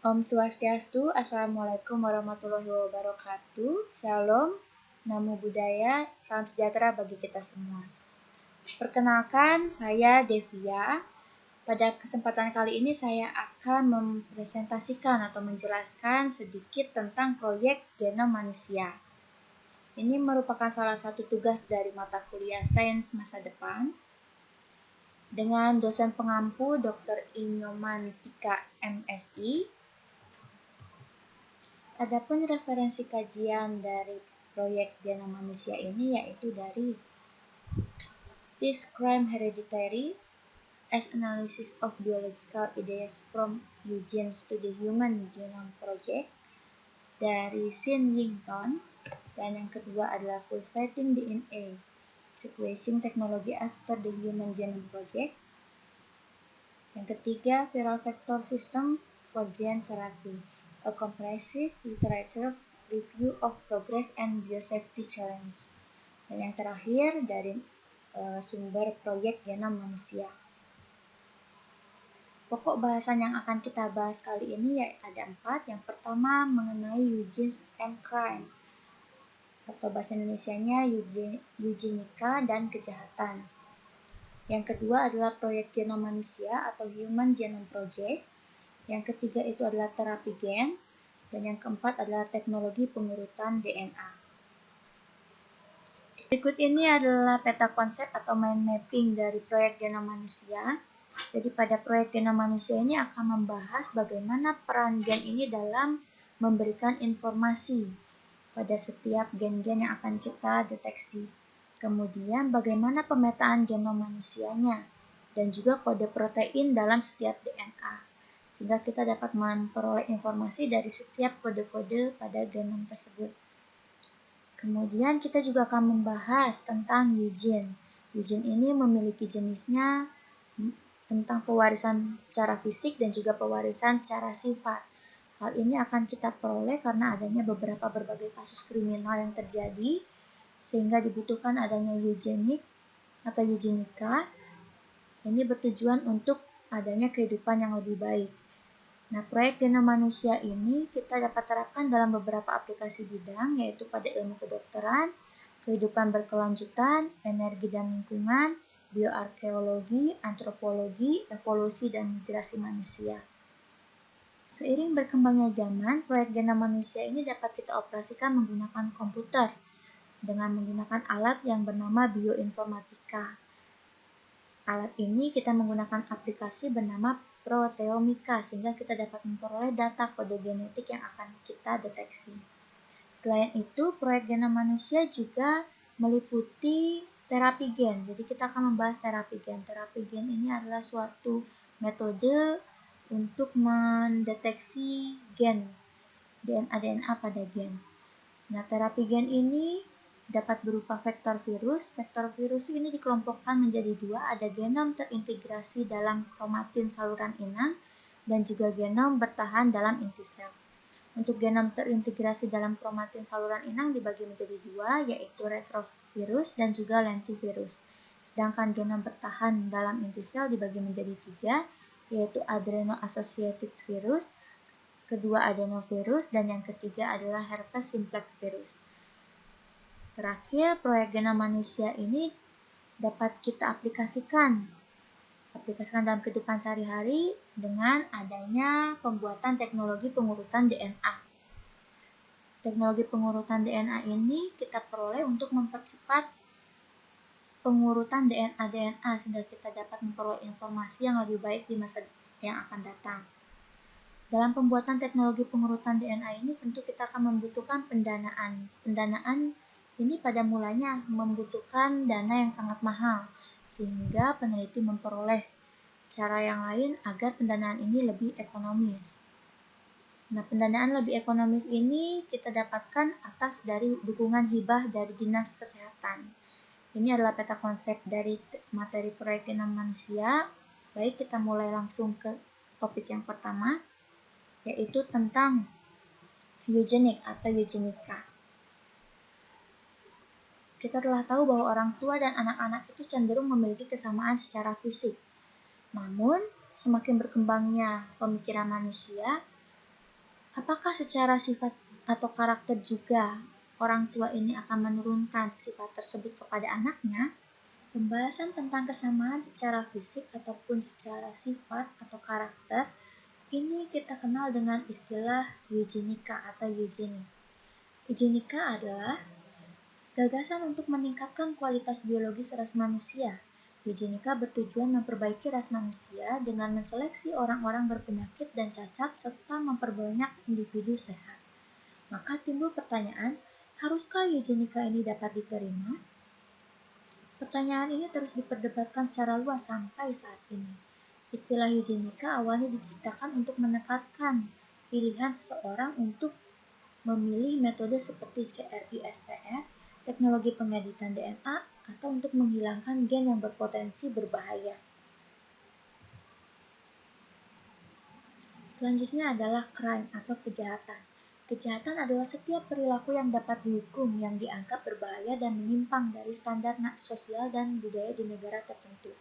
Om Swastiastu, Assalamualaikum warahmatullahi wabarakatuh. Shalom, Namo Buddhaya, salam sejahtera bagi kita semua. Perkenalkan, saya Devia. Pada kesempatan kali ini saya akan mempresentasikan atau menjelaskan sedikit tentang proyek genom manusia. Ini merupakan salah satu tugas dari mata kuliah Sains Masa Depan dengan dosen pengampu Dr. Inyomantika MSI. Adapun referensi kajian dari proyek genom manusia ini yaitu dari Is Crime Hereditary? As Analysis of Biological Ideas from Eugenes to the Human Genome Project dari Sin Yington, dan yang kedua adalah Cultivating DNA Sequencing Technology After the Human Genome Project. Yang ketiga, Viral Vector Systems for Gene Therapy, a comprehensive literature review of progress and biosafety challenge. Dan yang terakhir dari sumber proyek genom manusia. Pokok bahasan yang akan kita bahas kali ini ada 4. Yang pertama mengenai Eugenes and Crime, atau bahasa Indonesianya eugenika dan kejahatan. Yang kedua adalah proyek genom manusia atau Human Genome Project. Yang ketiga itu adalah terapi gen. Dan yang keempat adalah teknologi pengurutan DNA. Berikut ini adalah peta konsep atau mind mapping dari proyek genom manusia. Jadi pada proyek genom manusia ini akan membahas bagaimana peran gen ini dalam memberikan informasi pada setiap gen-gen yang akan kita deteksi. Kemudian bagaimana pemetaan genom manusianya dan juga kode protein dalam setiap DNA. Sehingga kita dapat memperoleh informasi dari setiap kode-kode pada genom tersebut. Kemudian kita juga akan membahas tentang eugen. Eugen ini memiliki jenisnya tentang pewarisan secara fisik dan juga pewarisan secara sifat. Hal ini akan kita peroleh karena adanya berbagai kasus kriminal yang terjadi, sehingga dibutuhkan adanya eugenik atau eugenika. Ini bertujuan untuk adanya kehidupan yang lebih baik. Nah, proyek genom manusia ini kita dapat terapkan dalam beberapa aplikasi bidang, yaitu pada ilmu kedokteran, kehidupan berkelanjutan, energi dan lingkungan, bioarkeologi, antropologi, evolusi, dan migrasi manusia. Seiring berkembangnya zaman, proyek genom manusia ini dapat kita operasikan menggunakan komputer dengan menggunakan alat yang bernama bioinformatika. Alat ini kita menggunakan aplikasi bernama Proteomika sehingga kita dapat memperoleh data kode genetik yang akan kita deteksi. Selain itu, proyek genom manusia juga meliputi terapi gen. Jadi kita akan membahas terapi gen. Terapi gen ini adalah suatu metode untuk mendeteksi gen DNA pada gen. Nah, terapi gen ini dapat berupa vektor virus. Vektor virus ini dikelompokkan menjadi 2, ada genom terintegrasi dalam kromatin saluran inang dan juga genom bertahan dalam inti sel. Untuk genom terintegrasi dalam kromatin saluran inang dibagi menjadi 2, yaitu retrovirus dan juga lentivirus. Sedangkan genom bertahan dalam inti sel dibagi menjadi 3, yaitu adeno-associated virus, kedua adenovirus, dan yang ketiga adalah herpes simplex virus. Terakhir, proyek genom manusia ini dapat kita aplikasikan dalam kehidupan sehari-hari dengan adanya pembuatan teknologi pengurutan DNA. Teknologi pengurutan DNA ini kita peroleh untuk mempercepat pengurutan DNA sehingga kita dapat memperoleh informasi yang lebih baik di masa yang akan datang. Dalam pembuatan teknologi pengurutan DNA ini tentu kita akan membutuhkan pendanaan. Pendanaan ini pada mulanya membutuhkan dana yang sangat mahal, sehingga peneliti memperoleh cara yang lain agar pendanaan ini lebih ekonomis. Nah, pendanaan lebih ekonomis ini kita dapatkan atas dari dukungan hibah dari Dinas Kesehatan. Ini adalah peta konsep dari materi proyek genom manusia. Baik, kita mulai langsung ke topik yang pertama, yaitu tentang eugenik atau eugenika. Kita telah tahu bahwa orang tua dan anak-anak itu cenderung memiliki kesamaan secara fisik. Namun, semakin berkembangnya pemikiran manusia, Apakah secara sifat atau karakter juga orang tua ini akan menurunkan sifat tersebut kepada anaknya? Pembahasan tentang kesamaan secara fisik ataupun secara sifat atau karakter ini kita kenal dengan istilah eugenika atau eugenics. Eugenika adalah gagasan untuk meningkatkan kualitas biologis ras manusia. Eugenika bertujuan memperbaiki ras manusia dengan menseleksi orang-orang berpenyakit dan cacat serta memperbanyak individu sehat. Maka timbul pertanyaan, haruskah eugenika ini dapat diterima? Pertanyaan ini terus diperdebatkan secara luas sampai saat ini. Istilah eugenika awalnya diciptakan untuk menekankan pilihan seseorang untuk memilih metode seperti CRISPR, teknologi pengeditan DNA, atau untuk menghilangkan gen yang berpotensi berbahaya. Selanjutnya adalah crime atau kejahatan. Kejahatan adalah setiap perilaku yang dapat dihukum yang dianggap berbahaya dan menyimpang dari standar sosial dan budaya di negara tertentu.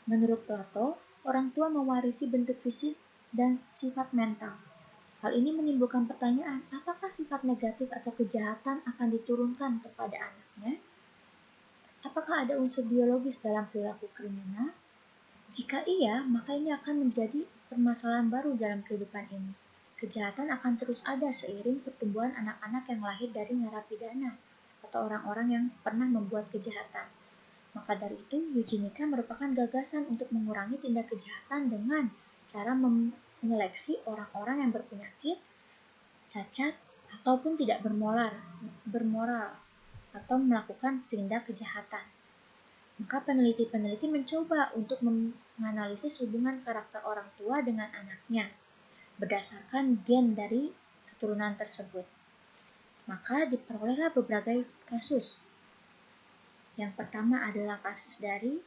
Menurut Plato, orang tua mewarisi bentuk fisik dan sifat mental. Hal ini menimbulkan pertanyaan, apakah sifat negatif atau kejahatan akan diturunkan kepada anaknya? Apakah ada unsur biologis dalam perilaku kriminal? Jika iya, maka ini akan menjadi permasalahan baru dalam kehidupan ini. Kejahatan akan terus ada seiring pertumbuhan anak-anak yang lahir dari narapidana atau orang-orang yang pernah membuat kejahatan. Maka dari itu, eugenika merupakan gagasan untuk mengurangi tindak kejahatan dengan cara menyeleksi orang-orang yang berpenyakit, cacat, ataupun tidak bermoral atau melakukan tindak kejahatan. Maka peneliti-peneliti mencoba untuk menganalisis hubungan karakter orang tua dengan anaknya berdasarkan gen dari keturunan tersebut. Maka diperolehlah beberapa kasus. Yang pertama adalah kasus dari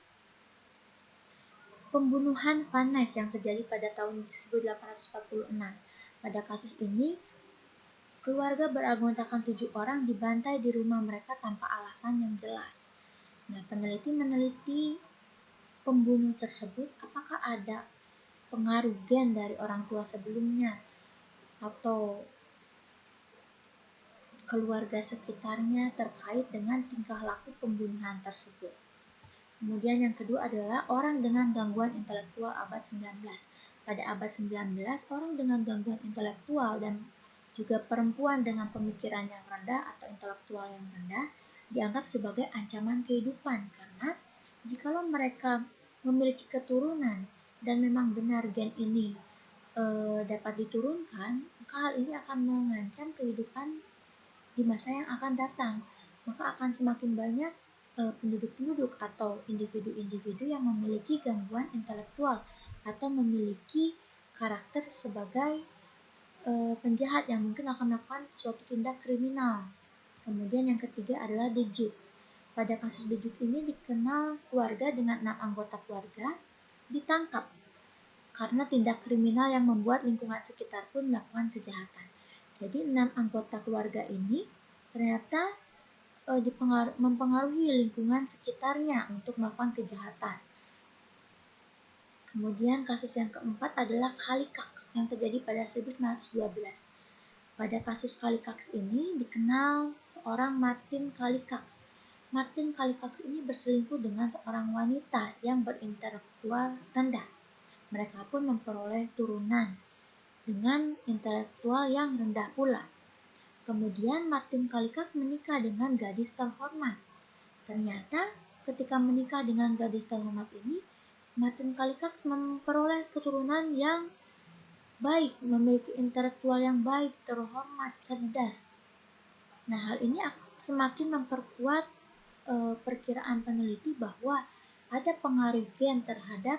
pembunuhan Vannes yang terjadi pada tahun 1846. Pada kasus ini, keluarga beranggotakan 7 orang dibantai di rumah mereka tanpa alasan yang jelas. Nah, peneliti meneliti pembunuh tersebut apakah ada pengaruh gen dari orang tua sebelumnya atau keluarga sekitarnya terkait dengan tingkah laku pembunuhan tersebut. Kemudian yang kedua adalah orang dengan gangguan intelektual abad 19. Pada abad 19, orang dengan gangguan intelektual dan juga perempuan dengan pemikiran yang rendah atau intelektual yang rendah dianggap sebagai ancaman kehidupan karena jikalau mereka memiliki keturunan dan memang benar gen ini dapat diturunkan, maka hal ini akan mengancam kehidupan di masa yang akan datang. Maka akan semakin banyak penduduk-penduduk atau individu-individu yang memiliki gangguan intelektual atau memiliki karakter sebagai penjahat yang mungkin akan melakukan suatu tindak kriminal. Kemudian yang ketiga adalah Dejuk. Pada kasus Dejuk ini dikenal keluarga dengan 6 anggota keluarga ditangkap karena tindak kriminal yang membuat lingkungan sekitar pun melakukan kejahatan. Jadi 6 anggota keluarga ini ternyata mempengaruhi lingkungan sekitarnya untuk melakukan kejahatan. Kemudian kasus yang keempat adalah Kallikaks yang terjadi pada 1912. Pada kasus Kallikaks ini dikenal seorang Martin Kallikaks. Martin Kallikaks ini berselingkuh dengan seorang wanita yang berintelektual rendah. Mereka pun memperoleh turunan dengan intelektual yang rendah pula. Kemudian Martin Kallikaks menikah dengan gadis terhormat. Ternyata ketika menikah dengan gadis terhormat ini, Martin Kallikaks memperoleh keturunan yang baik, memiliki intelektual yang baik, terhormat, cerdas. Nah, hal ini semakin memperkuat perkiraan peneliti bahwa ada pengaruh gen terhadap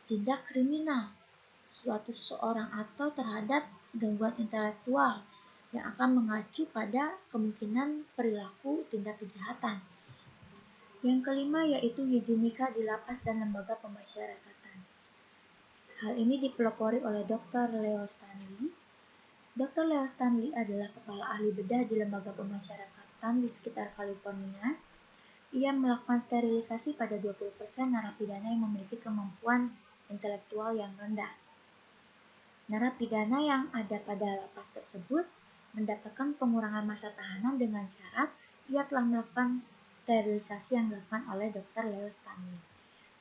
tindak kriminal suatu seseorang atau terhadap gangguan intelektual yang akan mengacu pada kemungkinan perilaku tindak kejahatan. Yang kelima yaitu eugenika di lapas dan lembaga pemasyarakatan. Hal ini dipelopori oleh Dr. Leo Stanley. Dr. Leo Stanley adalah kepala ahli bedah di lembaga pemasyarakatan di sekitar California. Ia melakukan sterilisasi pada 20% narapidana yang memiliki kemampuan intelektual yang rendah. Narapidana yang ada pada lapas tersebut mendapatkan pengurangan masa tahanan dengan syarat ia telah melakukan sterilisasi yang dilakukan oleh Dr. Leo Stanley.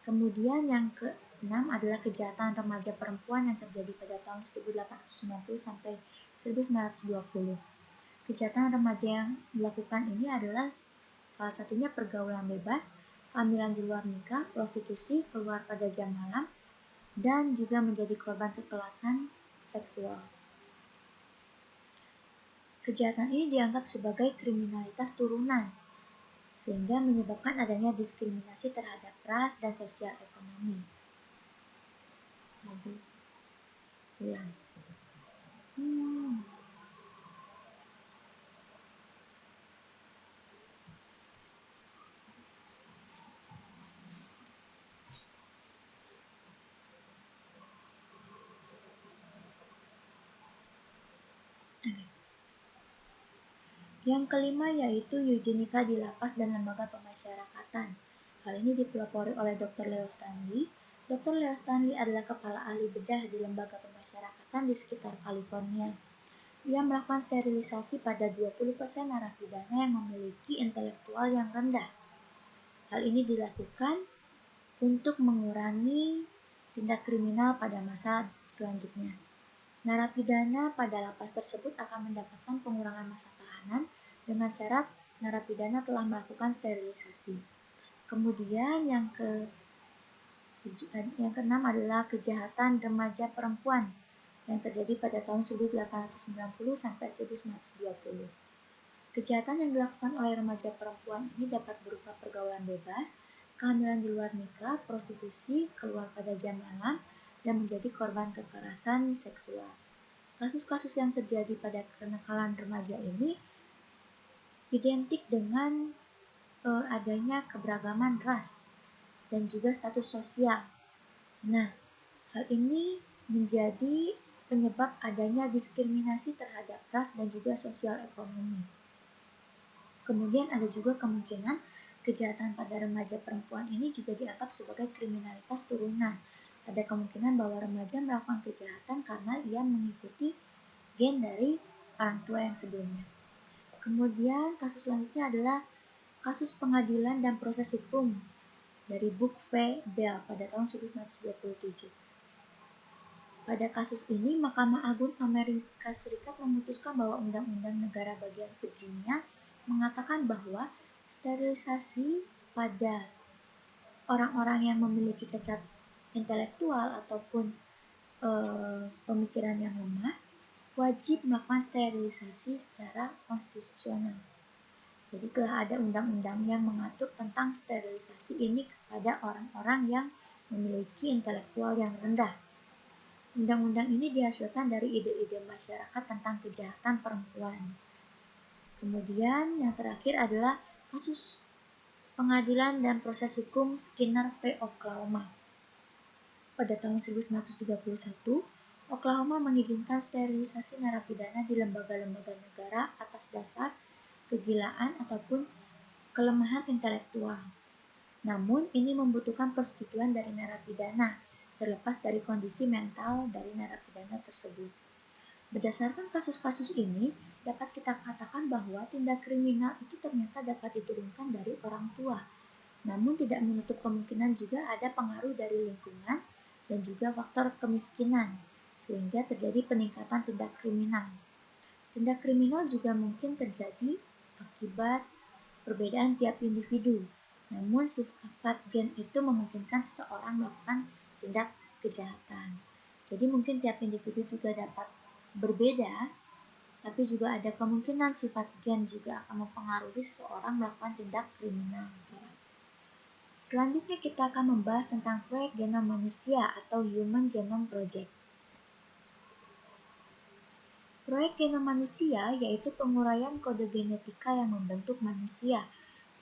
Kemudian yang keenam adalah kejahatan remaja perempuan yang terjadi pada tahun 1890 sampai 1920. Kejahatan remaja yang dilakukan ini adalah salah satunya pergaulan bebas, kehamilan di luar nikah, prostitusi, keluar pada jam malam, dan juga menjadi korban kekerasan seksual. Kejahatan ini dianggap sebagai kriminalitas turunan, sehingga menyebabkan adanya diskriminasi terhadap ras dan sosial ekonomi. Ulang. Yang kelima yaitu eugenika di lapas dan lembaga pemasyarakatan. Hal ini dipelopori oleh Dr. Leo Stanley. Dr. Leo Stanley adalah kepala ahli bedah di lembaga pemasyarakatan di sekitar California. Ia melakukan sterilisasi pada 20% narapidana yang memiliki intelektual yang rendah. Hal ini dilakukan untuk mengurangi tindak kriminal pada masa selanjutnya. Narapidana pada lapas tersebut akan mendapatkan pengurangan masa tahanan dengan syarat narapidana telah melakukan sterilisasi. Kemudian yang keenam adalah kejahatan remaja perempuan yang terjadi pada tahun 1890 sampai 1920. Kejahatan yang dilakukan oleh remaja perempuan ini dapat berupa pergaulan bebas, kehamilan di luar nikah, prostitusi, keluar pada jam malam, dan menjadi korban kekerasan seksual. Kasus-kasus yang terjadi pada kenakalan remaja ini identik dengan adanya keberagaman ras dan juga status sosial. Nah, hal ini menjadi penyebab adanya diskriminasi terhadap ras dan juga sosial ekonomi. Kemudian ada juga kemungkinan kejahatan pada remaja perempuan ini juga dianggap sebagai kriminalitas turunan. Ada kemungkinan bahwa remaja melakukan kejahatan karena ia mengikuti gen dari orang tua yang sebelumnya. Kemudian kasus selanjutnya adalah kasus pengadilan dan proses hukum dari Book v. Bell pada tahun 1927. Pada kasus ini, Mahkamah Agung Amerika Serikat memutuskan bahwa Undang-Undang Negara Bagian Virginia mengatakan bahwa sterilisasi pada orang-orang yang memiliki cacat intelektual ataupun pemikiran yang lemah wajib melakukan sterilisasi secara konstitusional. Jadi telah ada undang-undang yang mengatur tentang sterilisasi ini kepada orang-orang yang memiliki intelektual yang rendah. Undang-undang ini dihasilkan dari ide-ide masyarakat tentang kejahatan perempuan. Kemudian yang terakhir adalah kasus pengadilan dan proses hukum Skinner v. Oklahoma. Pada tahun 1931, Oklahoma mengizinkan sterilisasi narapidana di lembaga-lembaga negara atas dasar kegilaan ataupun kelemahan intelektual. Namun, ini membutuhkan persetujuan dari narapidana, terlepas dari kondisi mental dari narapidana tersebut. Berdasarkan kasus-kasus ini, dapat kita katakan bahwa tindak kriminal itu ternyata dapat diturunkan dari orang tua. Namun tidak menutup kemungkinan juga ada pengaruh dari lingkungan dan juga faktor kemiskinan, sehingga terjadi peningkatan tindak kriminal. Tindak kriminal juga mungkin terjadi akibat perbedaan tiap individu. Namun sifat gen itu memungkinkan seseorang melakukan tindak kejahatan. Jadi mungkin tiap individu juga dapat berbeda, tapi juga ada kemungkinan sifat gen juga akan mempengaruhi seseorang melakukan tindak kriminal. Selanjutnya kita akan membahas tentang proyek genom manusia atau Human Genome Project. Proyek genom manusia yaitu penguraian kode genetika yang membentuk manusia.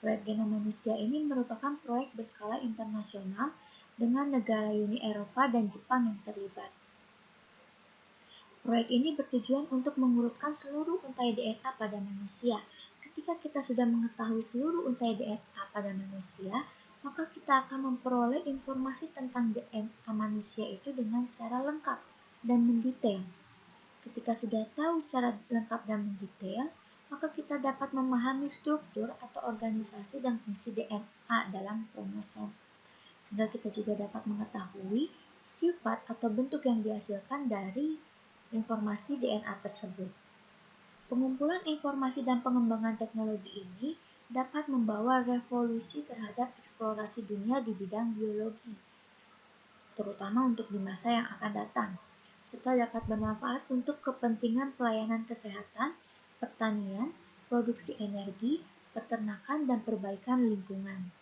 Proyek genom manusia ini merupakan proyek berskala internasional dengan negara Uni Eropa dan Jepang yang terlibat. Proyek ini bertujuan untuk mengurutkan seluruh untai DNA pada manusia. Ketika kita sudah mengetahui seluruh untai DNA pada manusia, maka kita akan memperoleh informasi tentang DNA manusia itu dengan secara lengkap. dan mendetail. Ketika sudah tahu secara lengkap dan mendetail, maka kita dapat memahami struktur atau organisasi dan fungsi DNA dalam kromosom. Sehingga kita juga dapat mengetahui sifat atau bentuk yang dihasilkan dari informasi DNA tersebut. Pengumpulan informasi dan pengembangan teknologi ini dapat membawa revolusi terhadap eksplorasi dunia di bidang biologi, terutama untuk di masa yang akan datang, serta dapat bermanfaat untuk kepentingan pelayanan kesehatan, pertanian, produksi energi, peternakan, dan perbaikan lingkungan.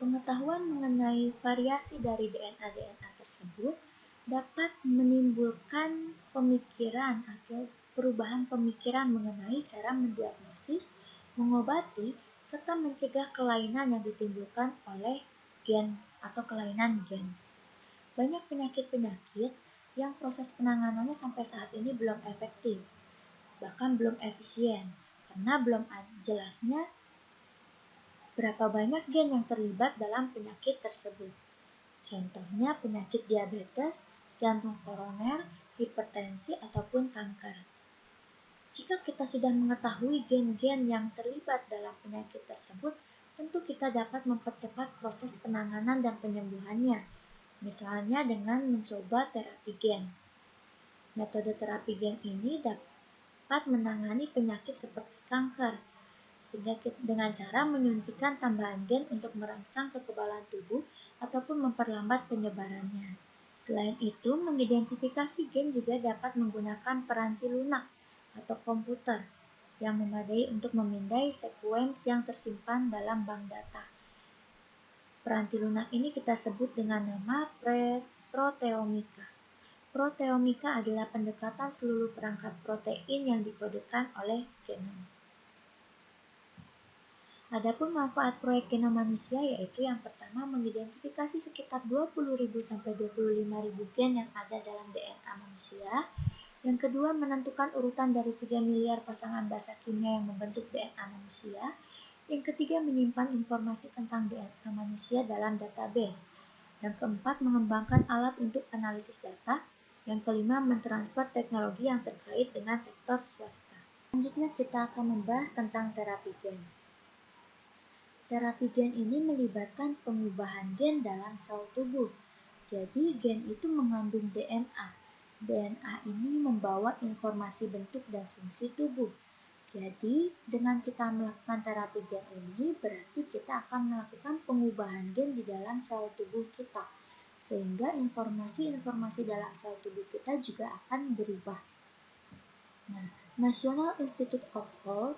Pengetahuan mengenai variasi dari DNA tersebut dapat menimbulkan pemikiran atau perubahan pemikiran mengenai cara mendiagnosis, mengobati, serta mencegah kelainan yang ditimbulkan oleh gen atau kelainan gen. Banyak penyakit-penyakit yang proses penanganannya sampai saat ini belum efektif, bahkan belum efisien, karena belum jelasnya berapa banyak gen yang terlibat dalam penyakit tersebut. Contohnya penyakit diabetes, jantung koroner, hipertensi, ataupun kanker. Jika kita sudah mengetahui gen-gen yang terlibat dalam penyakit tersebut, tentu kita dapat mempercepat proses penanganan dan penyembuhannya, misalnya dengan mencoba terapi gen. Metode terapi gen ini dapat menangani penyakit seperti kanker, sehingga dengan cara menyuntikkan tambahan gen untuk merangsang kekebalan tubuh ataupun memperlambat penyebarannya. Selain itu, mengidentifikasi gen juga dapat menggunakan peranti lunak atau komputer yang memadai untuk memindai sekuens yang tersimpan dalam bank data. Peranti lunak ini kita sebut dengan nama proteomika. Proteomika adalah pendekatan seluruh perangkat protein yang dikodekan oleh genom. Adapun manfaat proyek genom manusia yaitu yang pertama mengidentifikasi sekitar 20.000 sampai 25.000 gen yang ada dalam DNA manusia. Yang kedua menentukan urutan dari 3 miliar pasangan basa kimia yang membentuk DNA manusia. Yang ketiga menyimpan informasi tentang DNA manusia dalam database. Yang keempat mengembangkan alat untuk analisis data. Yang kelima mentransfer teknologi yang terkait dengan sektor swasta. Selanjutnya kita akan membahas tentang terapi gen. Terapi gen ini melibatkan pengubahan gen dalam sel tubuh. Jadi gen itu mengandung DNA. DNA ini membawa informasi bentuk dan fungsi tubuh. Jadi dengan kita melakukan terapi gen ini berarti kita akan melakukan pengubahan gen di dalam sel tubuh kita. Sehingga informasi-informasi dalam sel tubuh kita juga akan berubah. Nah, National Institute of Health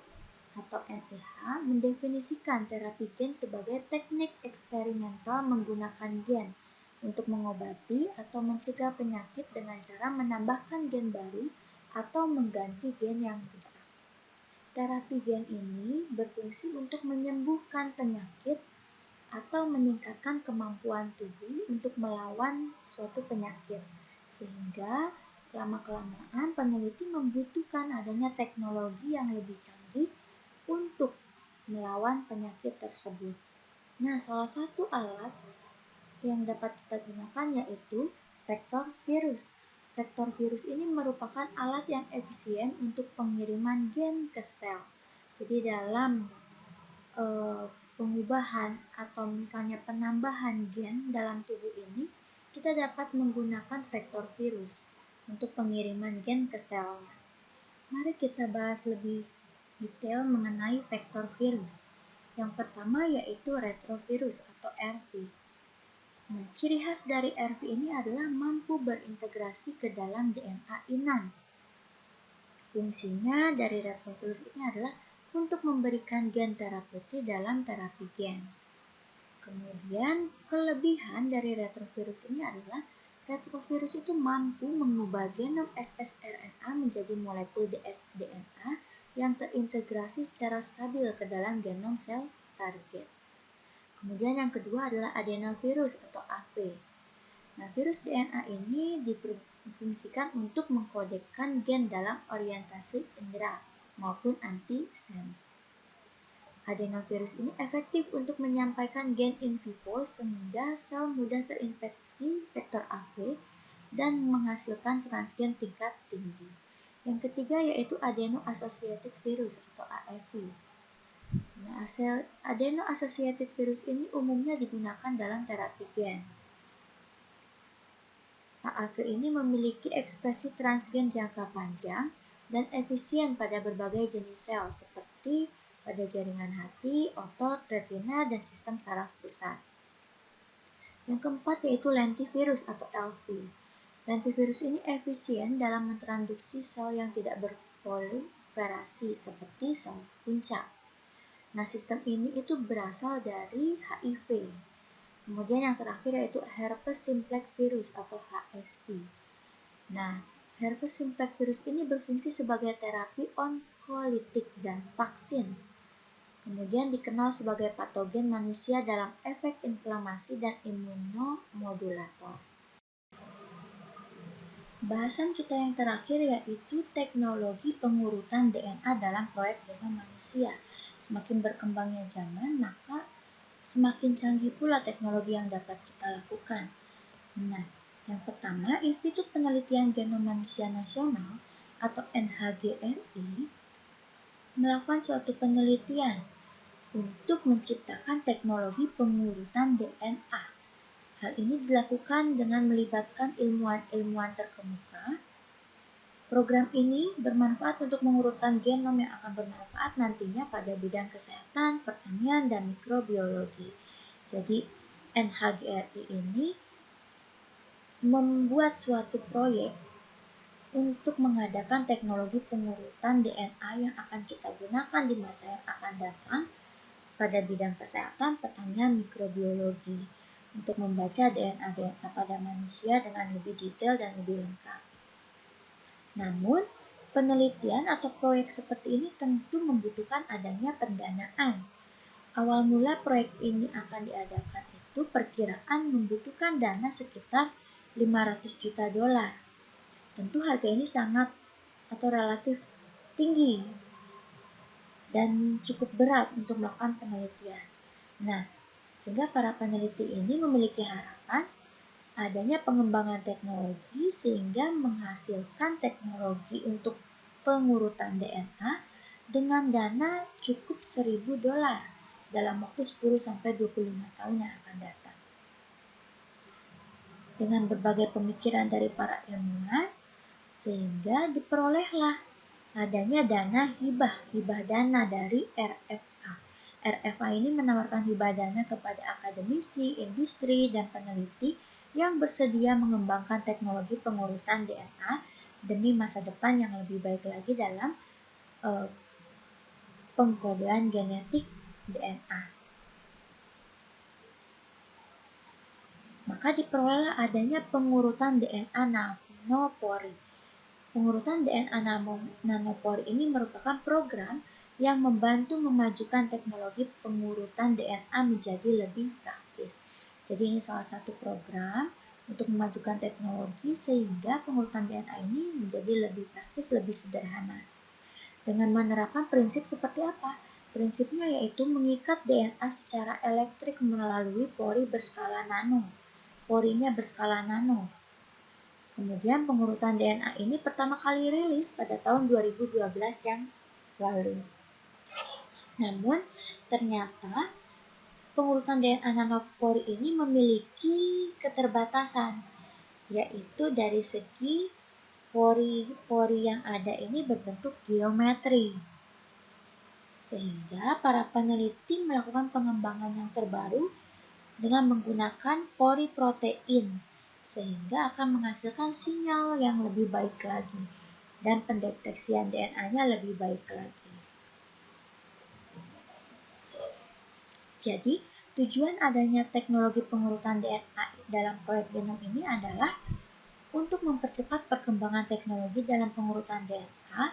atau NIH mendefinisikan terapi gen sebagai teknik eksperimental menggunakan gen untuk mengobati atau mencegah penyakit dengan cara menambahkan gen baru atau mengganti gen yang rusak. Terapi gen ini berfungsi untuk menyembuhkan penyakit atau meningkatkan kemampuan tubuh untuk melawan suatu penyakit, sehingga lama-kelamaan peneliti membutuhkan adanya teknologi yang lebih canggih untuk melawan penyakit tersebut. Nah, salah satu alat yang dapat kita gunakan yaitu vektor virus. Vektor virus ini merupakan alat yang efisien untuk pengiriman gen ke sel. Jadi dalam pengubahan atau misalnya penambahan gen dalam tubuh ini, kita dapat menggunakan vektor virus untuk pengiriman gen ke selnya. Mari kita bahas lebih detail mengenai vektor virus. Yang pertama yaitu retrovirus atau RV. Nah, ciri khas dari RV ini adalah mampu berintegrasi ke dalam DNA inang. Fungsinya dari retrovirus ini adalah untuk memberikan gen terapeutik dalam terapi gen. Kemudian, kelebihan dari retrovirus ini adalah retrovirus itu mampu mengubah genom ssRNA menjadi molekul dsDNA yang terintegrasi secara stabil ke dalam genom sel target. Kemudian yang kedua adalah adenovirus atau AV. Nah, virus DNA ini difungsikan untuk mengkodekkan gen dalam orientasi indera maupun antisense. Adenovirus ini efektif untuk menyampaikan gen in vivo sehingga sel mudah terinfeksi vektor AV dan menghasilkan transgen tingkat tinggi. Yang ketiga yaitu adeno-associated virus atau AAV. Nah, adeno-associated virus ini umumnya digunakan dalam terapi gen. AAV ini memiliki ekspresi transgen jangka panjang dan efisien pada berbagai jenis sel seperti pada jaringan hati, otot, retina, dan sistem saraf pusat. Yang keempat yaitu lentivirus atau LV. Lentivirus ini efisien dalam mentransduksi sel yang tidak berproliferasi seperti sel puncak. Nah, sistem ini itu berasal dari HIV. Kemudian yang terakhir yaitu herpes simplex virus atau HSV. Nah, herpes simplex virus ini berfungsi sebagai terapi onkolitik dan vaksin. Kemudian dikenal sebagai patogen manusia dalam efek inflamasi dan imunomodulator. Bahasan kita yang terakhir yaitu teknologi pengurutan DNA dalam proyek genom manusia. Semakin berkembangnya zaman, maka semakin canggih pula teknologi yang dapat kita lakukan. Nah, yang pertama, Institut Penelitian Genom Manusia Nasional atau NHGRI melakukan suatu penelitian untuk menciptakan teknologi pengurutan DNA. Hal ini dilakukan dengan melibatkan ilmuwan-ilmuwan terkemuka. Program ini bermanfaat untuk mengurutkan genom yang akan bermanfaat nantinya pada bidang kesehatan, pertanian, dan mikrobiologi. Jadi, NHGRI ini membuat suatu proyek untuk mengadakan teknologi pengurutan DNA yang akan kita gunakan di masa yang akan datang pada bidang kesehatan, pertanian, mikrobiologi untuk membaca DNA pada manusia dengan lebih detail dan lebih lengkap. Namun, penelitian atau proyek seperti ini tentu membutuhkan adanya pendanaan. Awal mula proyek ini akan diadakan itu perkiraan membutuhkan dana sekitar 500 juta dolar. Tentu harga ini sangat atau relatif tinggi dan cukup berat untuk melakukan penelitian. Nah, sehingga para peneliti ini memiliki harapan adanya pengembangan teknologi sehingga menghasilkan teknologi untuk pengurutan DNA dengan dana cukup 1.000 dolar dalam waktu 10-25 tahun yang akan datang. Dengan berbagai pemikiran dari para ilmuwan, sehingga diperolehlah adanya dana hibah dana dari RFA. RFA ini menawarkan hibah dana kepada akademisi, industri, dan peneliti yang bersedia mengembangkan teknologi pengurutan DNA demi masa depan yang lebih baik lagi dalam pengkodean genetik DNA. Maka diperoleh adanya pengurutan DNA nanopori. Pengurutan DNA nanopori ini merupakan program yang membantu memajukan teknologi pengurutan DNA menjadi lebih praktis. Jadi ini salah satu program untuk memajukan teknologi sehingga pengurutan DNA ini menjadi lebih praktis, lebih sederhana. Dengan menerapkan prinsip seperti apa? Prinsipnya yaitu mengikat DNA secara elektrik melalui pori berskala nano. Porinya berskala nano. Kemudian pengurutan DNA ini pertama kali rilis pada tahun 2012 yang lalu. Namun ternyata pengurutan DNA nanopori ini memiliki keterbatasan, yaitu dari segi pori-pori yang ada ini berbentuk geometri. Sehingga para peneliti melakukan pengembangan yang terbaru dengan menggunakan pori protein, sehingga akan menghasilkan sinyal yang lebih baik lagi dan pendeteksian DNA-nya lebih baik lagi. Jadi, tujuan adanya teknologi pengurutan DNA dalam proyek genom ini adalah untuk mempercepat perkembangan teknologi dalam pengurutan DNA,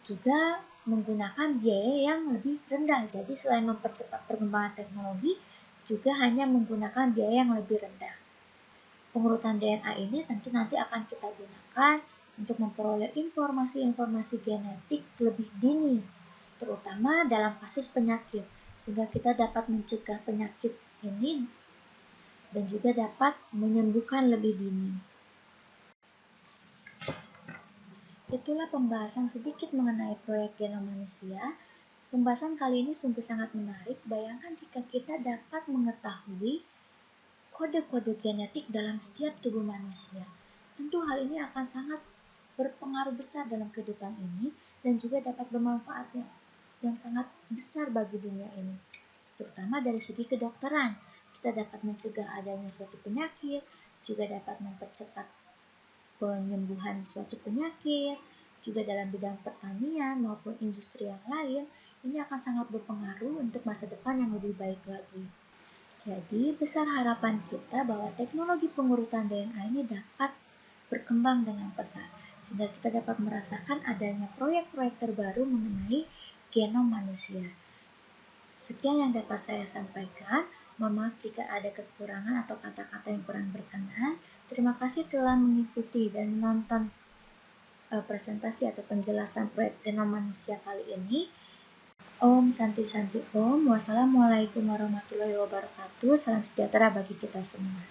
juga menggunakan biaya yang lebih rendah. Jadi, selain mempercepat perkembangan teknologi, juga hanya menggunakan biaya yang lebih rendah. Pengurutan DNA ini tentu nanti akan kita gunakan untuk memperoleh informasi-informasi genetik lebih dini, terutama dalam kasus penyakit, sehingga kita dapat mencegah penyakit ini dan juga dapat menyembuhkan lebih dini. Itulah pembahasan sedikit mengenai proyek genom manusia. Pembahasan kali ini sungguh sangat menarik. Bayangkan jika kita dapat mengetahui kode-kode genetik dalam setiap tubuh manusia. Tentu hal ini akan sangat berpengaruh besar dalam kehidupan ini dan juga dapat bermanfaat yang sangat besar bagi dunia ini, terutama dari segi kedokteran. Kita dapat mencegah adanya suatu penyakit, juga dapat mempercepat penyembuhan suatu penyakit, juga dalam bidang pertanian maupun industri yang lain. Ini akan sangat berpengaruh untuk masa depan yang lebih baik lagi. Jadi, besar harapan kita bahwa teknologi pengurutan DNA ini dapat berkembang dengan pesat, sehingga kita dapat merasakan adanya proyek-proyek terbaru mengenai genom manusia. Sekian yang dapat saya sampaikan. Mohon maaf jika ada kekurangan atau kata-kata yang kurang berkenan. Terima kasih telah mengikuti dan menonton presentasi atau penjelasan proyek genom manusia kali ini. Om Santi Santi Om. Wassalamualaikum warahmatullahi wabarakatuh. Salam sejahtera bagi kita semua.